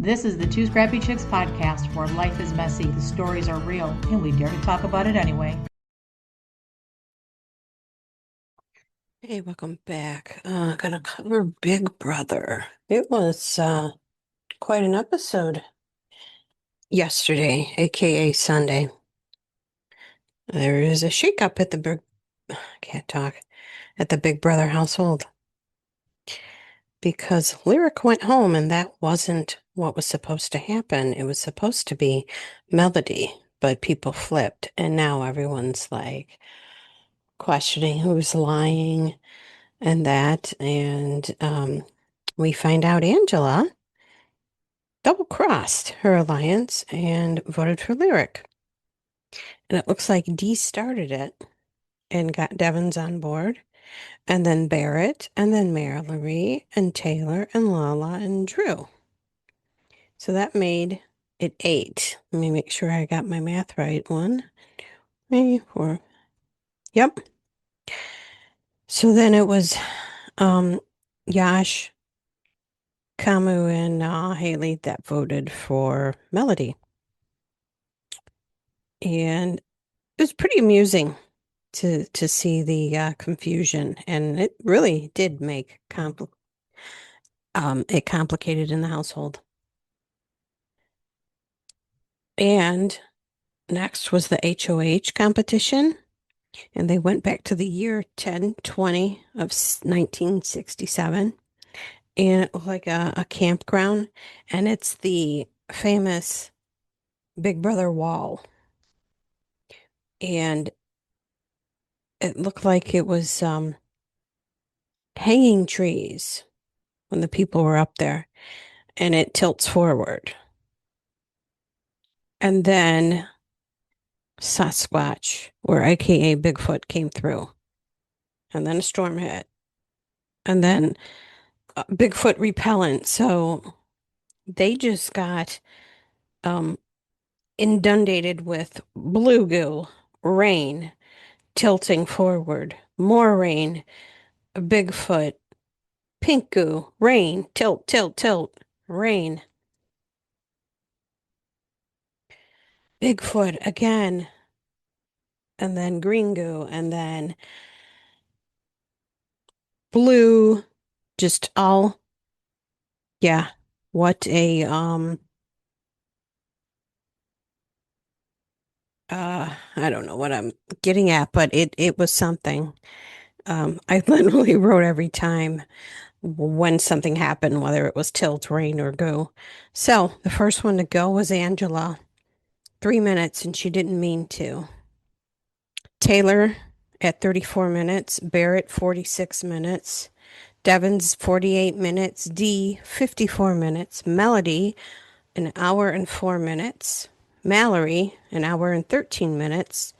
This is the Two Scrappy Chicks podcast where life is messy, the stories are real, and we dare to talk about it anyway. Hey, welcome back. Gonna cover Big Brother. It was quite an episode yesterday, aka Sunday. There is a shakeup at the big I can't talk at the Big Brother household because Lyric went home and that wasn't what was supposed to happen. It was supposed to be Melody, but people flipped, and now everyone's like questioning who's lying and that, and we find out Angela double-crossed her alliance and voted for Lyric. And it looks like Dee started it and got Devon's on board, and then Barrett, and then Mallory, and Taylor, and Lala, and Drew. So that made it 8. Let me make sure I got my math right. 1, 3, 4. Yep. So then it was Yash, Kamu, and Haley that voted for Melody. And it was pretty amusing to see the confusion, and it really did make it complicated in the household. And next was the HOH competition, and they went back to the year 1020 of 1967, and it looked like a campground, and it's the famous Big Brother wall, and it looked like it was hanging trees when the people were up there, and it tilts forward. And then Sasquatch, or AKA Bigfoot, came through. And then a storm hit. And then Bigfoot repellent. So they just got um, inundated with blue goo, rain, tilting forward, more rain, Bigfoot, pink goo, rain, tilt, tilt, tilt, rain. Bigfoot again, and then green goo, and then blue, just all, yeah. What a I don't know what I'm getting at, but it was something. I literally wrote every time when something happened, whether it was tilt, rain, or go. So the first one to go was Angela, 3 minutes, and she didn't mean to. Taylor at 34 minutes, Barrett 46 minutes, Devon's 48 minutes, Dee 54 minutes, Melody an hour and 4 minutes, Mallory an hour and 13 minutes,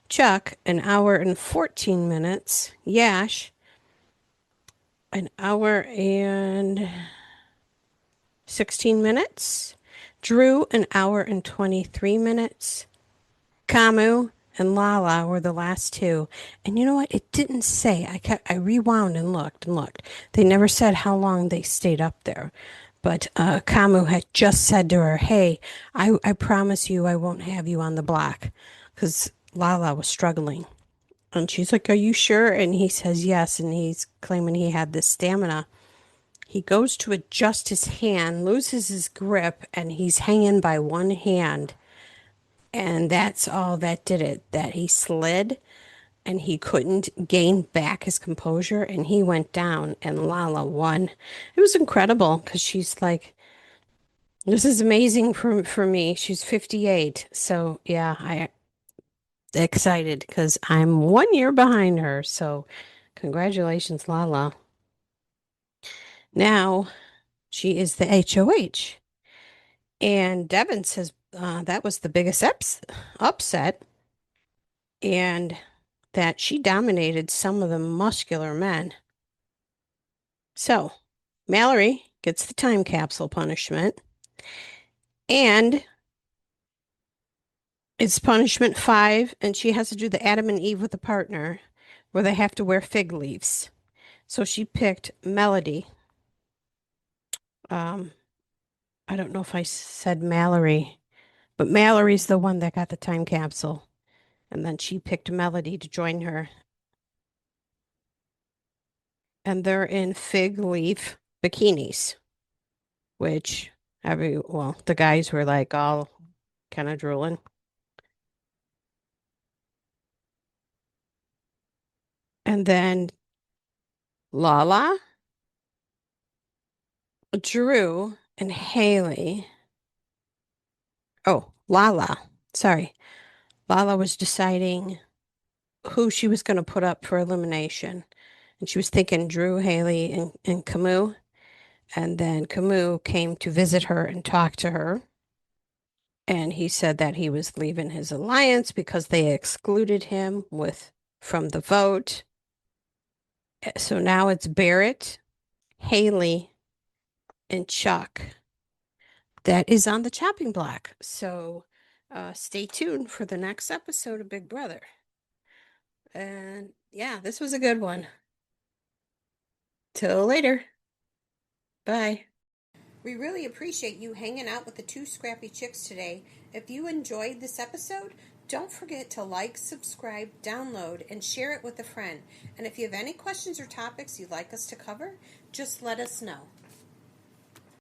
Chuck, an hour and 14 minutes. Yash, an hour and 16 minutes. Drew, an hour and 23 minutes. Kamu and Lala were the last two. And you know what? It didn't say. I rewound and looked and looked. They never said how long they stayed up there. But Kamu had just said to her, "Hey, I promise you I won't have you on the block," because Lala was struggling. And she's like, "Are you sure?" And he says yes. And he's claiming he had this stamina. He goes to adjust his hand, loses his grip, and he's hanging by one hand. And that's all that did it, that he slid and he couldn't gain back his composure and he went down and Lala won. It was incredible because she's like, this is amazing for me. She's 58. So yeah, I excited because I'm 1 year behind her. So congratulations, Lala. Now she is the HOH. And Devin says that was the biggest upset and that she dominated some of the muscular men. So Mallory gets the time capsule punishment and it's punishment 5, and she has to do the Adam and Eve with a partner where they have to wear fig leaves. So she picked Melody. Um, I don't know if I said Mallory, but Mallory's the one that got the time capsule. And then she picked Melody to join her. And they're in fig leaf bikinis, which the guys were like all kind of drooling. And then Lala, Drew, and Haley. Oh, Lala. Sorry. Lala was deciding who she was going to put up for elimination. And she was thinking Drew, Haley, and Kamu. And then Kamu came to visit her and talk to her. And he said that he was leaving his alliance because they excluded him from the vote. So now it's Barrett, Haley, and Chuck that is on the chopping block. So stay tuned for the next episode of Big Brother. And yeah, this was a good one. Till later. Bye. We really appreciate you hanging out with the two scrappy chicks today. If you enjoyed this episode, don't forget to like, subscribe, download, and share it with a friend. And if you have any questions or topics you'd like us to cover, just let us know.